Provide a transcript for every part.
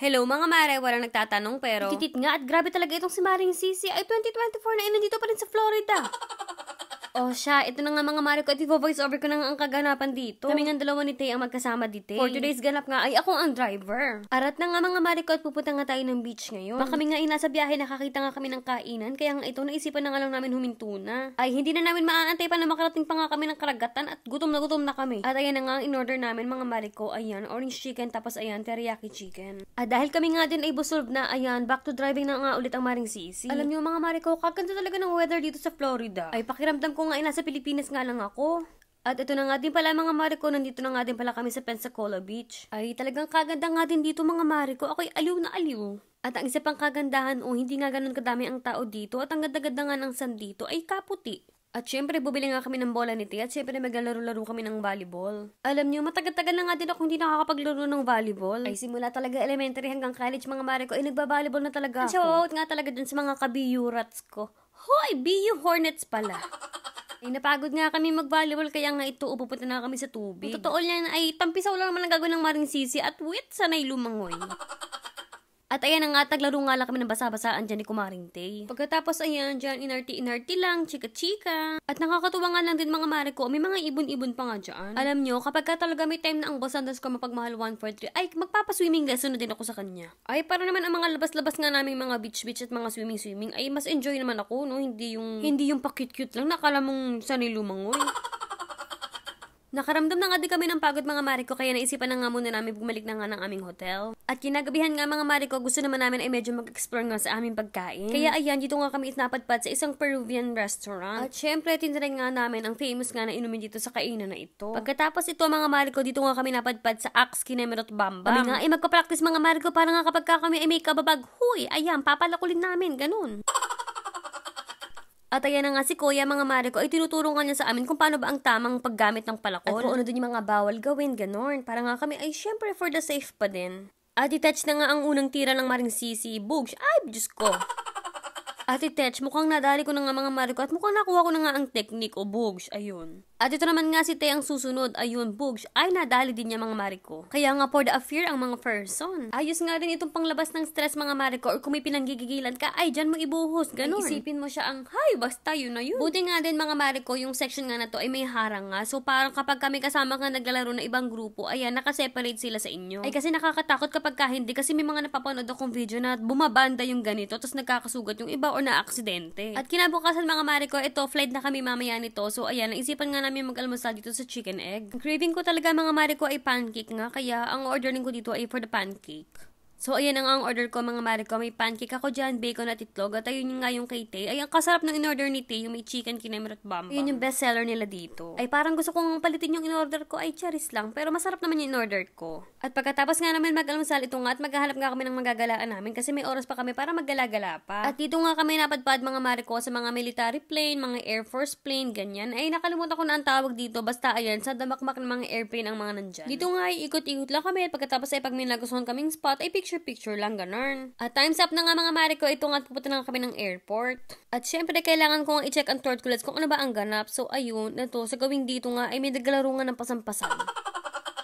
Hello mga mare, walang nagtatanong pero... Titit nga at grabe talaga itong si Maring Sisi ay 2024 na nandito pa rin sa Florida. Oh siya, ito na nga mga mare ko at i-voice over ko na nga ang kaganapan dito. Kami nga dalawa ni Tay ang magkasama dito. For today's ganap nga ay ako ang driver. Arat na nga mga mare ko at pupunta nga tayo ng beach ngayon. Baka kami nga nasa biyahe nakakita nga kami ng kainan kaya nga ito naisipan na nga lang namin huminto na. Ay hindi na namin maaantay pa na makarating pa nga kami ng karagatan at gutom na kami. At ayan na nga ang in-order namin mga mare ko. Ayan, orange chicken tapos ayan, teriyaki chicken. At dahil kami nga din ay busog na, ayan, back to driving na nga ulit ang Maring Sisi. Alam niyo mga mare ko, kaganda talaga ng weather dito sa Florida. Ay pakiramdam ko nga ay nasa Pilipinas nga lang ako. At ito na nga din pala mga mare ko, nandito na nga din pala kami sa Pensacola Beach. Ay talagang kaganda nga din dito mga mare ko, ako'y aliw na aliw. At ang isa pang kagandahan, hindi nga ganun kadami ang tao dito at ang ganda-ganda nga ng sand dito ay kaputi. At syempre, bubili nga kami ng bola ni Tia at syempre maglalaro-laro kami ng volleyball. Alam niyo, matagal-tagal na nga din ako hindi nakakapaglaro ng volleyball. Ay simula talaga elementary hanggang college mga mare ko ay nagba-volleyball na talaga ako. Shoutout nga talaga dun sa mga ka-BU rats ko. Hoy, BU Hornets pala. Ay, napagod nga kami mag-volleyball kaya nga ito, pupunta na kami sa tubig. Ang totoo yan ay tampisaw lang naman ang gagawin ng Maring Sisi at wait, sanay lumangoy. At ayan nga, taglaro nga lang kami ng basa-basaan dyan ni Kumaring Tay. Pagkatapos ayan, dyan inarti-inarti lang, chika-chika. At nakakatuwa nga lang din mga mare ko, may mga ibon-ibon pa nga dyan. Alam nyo, kapag ka talaga may time na ang boss andas ko mapagmahal 143, ay magpapaswimming lesson na din ako sa kanya. Ay, para naman ang mga labas-labas nga naming mga beach-beach at mga swimming-swimming, ay mas enjoy naman ako, no? Hindi yung pa-cute-cute lang, nakala mong sanay lumangoy. Nakaramdam na nga din kami ng pagod mga mare ko kaya naisipan na nga muna namin bumalik na nga ng aming hotel. At kinagabihan nga mga mare ko, gusto naman namin ay medyo mag-explore nga sa aming pagkain. Kaya ayan, dito nga kami napadpad sa isang Peruvian restaurant. At syempre, tinry nga namin ang famous nga na inumin dito sa kainan na ito. Pagkatapos ito mga mare ko, dito nga kami napadpad sa Axe Kinemerot Bamba. Kami nga ay magpa-practice mga mare ko para nga kapag kami ay may kababag, huy, ayan, papalakulin namin, ganun. At ayan na nga si Kuya, mga mare ko, ay tinuturo nga niya sa amin kung paano ba ang tamang paggamit ng palakol. At kung ano din yung mga bawal gawin, ganon. Para nga kami ay syempre for the safe pa din. At itouch na nga ang unang tira ng Maring Sisi. Bugs! Ay, Diyos ko! At itouch, mukhang nadali ko na nga mga mare ko at mukhang nakuha ko na nga ang technique o bugs. Ayun. At ito naman nga si Tay ang susunod. Ayun, bugs. Ay, nadali din niya mga mare ko. Kaya nga for the affair ang mga person. Ayos nga rin itong panglabas ng stress mga mare ko or kung may pinanggigigilan ka, ay, dyan mo ibuhos. Ganon. Ay, isipin mo siya ang, hay, basta yun na yun. Buti nga din mga mare ko, yung section nga na to ay may harang nga. So parang kapag kami kasama nga naglalaro na ibang grupo, ayan, nakaseparate sila sa inyo. Ay, kasi nakakatakot kapag hindi. Kasi may mga napapanood akong video na bumabanda yung ganito, tapos nagkakasugat yung iba or na-aksidente. At kinabukasan mga mare ko, ito, flight na kami mamaya nito. So ayan, naisipan nga namin mag-almusal dito sa chicken egg. Ang craving ko talaga mga mare ko ay pancake nga, kaya ang ordering ko dito ay for the pancake. So, ayan ang order ko mga mare ko. May pancake ako dyan, bacon at itlog. At ayun nga yung kay Tay. Ay, ang kasarap ng in-order ni Tay, yung may chicken kinemerot bamba. Yun yung best seller nila dito. Ay, parang gusto kong palitin yung in-order ko. Ay, charis lang. Pero masarap naman yung in-order ko. At pagkatapos nga namin mag-almusal ito nga at maghahanap nga kami ng magagalaan namin kasi may oras pa kami para maggala-gala pa. At dito nga kami napadpad mga mare ko sa mga military plane, mga Air Force plane, ganyan. Ay, nakalimutan ko na ang tawag dito. Basta ayan, sa damakmak ng mga airplane ang mga nandyan. Dito nga ay ikot-ikot lang kami at pagkatapos ay pag may nagustuhan kaming spot ay picture lang, ganun. At time's up na nga mga mare ko, ito nga at pupunta na kami ng airport. At syempre, kailangan ko nga i-check ang turquoise kung ano ba ang ganap. So, ayun, na to, sa gawing dito nga, ay may naglalaro nga ng pasampasan.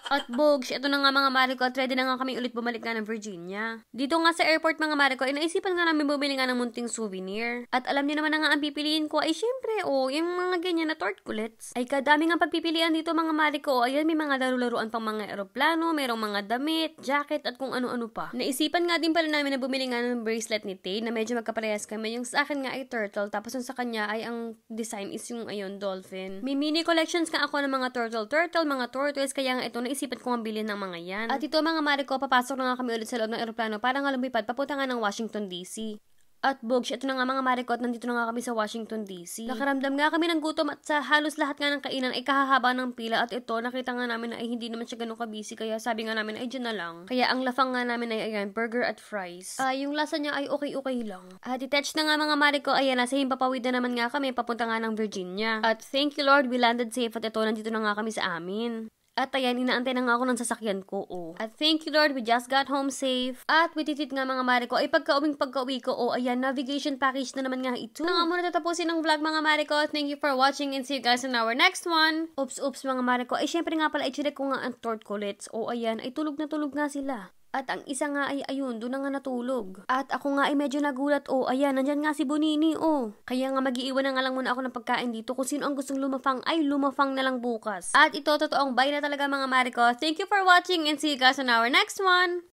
At bugs, ito na nga mga mare ko at ready na nga kami ulit bumalik nga ng Virginia. Dito nga sa airport mga mare ko, ay naisipan nga namin bumili nga ng munting souvenir. At alam niyo naman na nga ang pipiliin ko ay syempre, yung mga ganyan na tortculets. Ay kadami nga pagpipilian dito mga mare ko. Ayan, may mga laro-laruan pang mga eroplano, mayroong mga damit, jacket at kung ano-ano pa. Naisipan nga din pala namin na bumili nga ng bracelet ni Tay na medyo magkaparehas kami. Yung sa akin nga ay turtle, tapos yung sa kanya ay ang design is yung dolphin. May mini collections nga ako ng mga turtle, mga tortoise, kaya nga ito isipan ko ang bilhin ng mga yan. At ito mga mare ko, papasok na nga kami ulit sa loob ng eroplano para nga lumipad papunta nga ng Washington DC. At bugs, ito na nga mga mare ko at nandito na nga kami sa Washington DC. Nakaramdam nga kami ng gutom at sa halos lahat nga ng kainan ay kahahaba ng pila at ito nakita nga namin na ay hindi naman siya ganun kabisi kaya sabi nga namin ay dyan na lang. Kaya ang lafang nga namin ay ayan, burger at fries. Yung lasa niya ay okay lang. At detached na nga mga mare ko, ayan, nasa himpapawid na naman nga kami papunta nga ng Virginia. At thank you Lord, we landed safe at ito nandito na nga kami sa amin. At ayan, inaantay na nga ako ng sasakyan ko, At thank you Lord, we just got home safe. At wititit nga mga mare ko, ay pagka-uwi ko, ayan, navigation package na naman nga ito. Na nga muna tatapusin ng vlog mga mare ko. Thank you for watching and see you guys in our next one. Oops mga mare ko. Ay syempre nga pala, i-check ko nga ang tortculets. Ayan, ay tulog na tulog nga sila. At ang isa nga ay ayun, doon na nga natulog. At ako nga ay medyo nagulat, ayan, nandyan nga si Bonini, Kaya nga mag-iiwan na nga lang muna ako ng pagkain dito. Kung sino ang gustong lumafang, ay lumafang na lang bukas. At ito, totoong bye na talaga mga Mare ko. Thank you for watching and see you guys on our next one!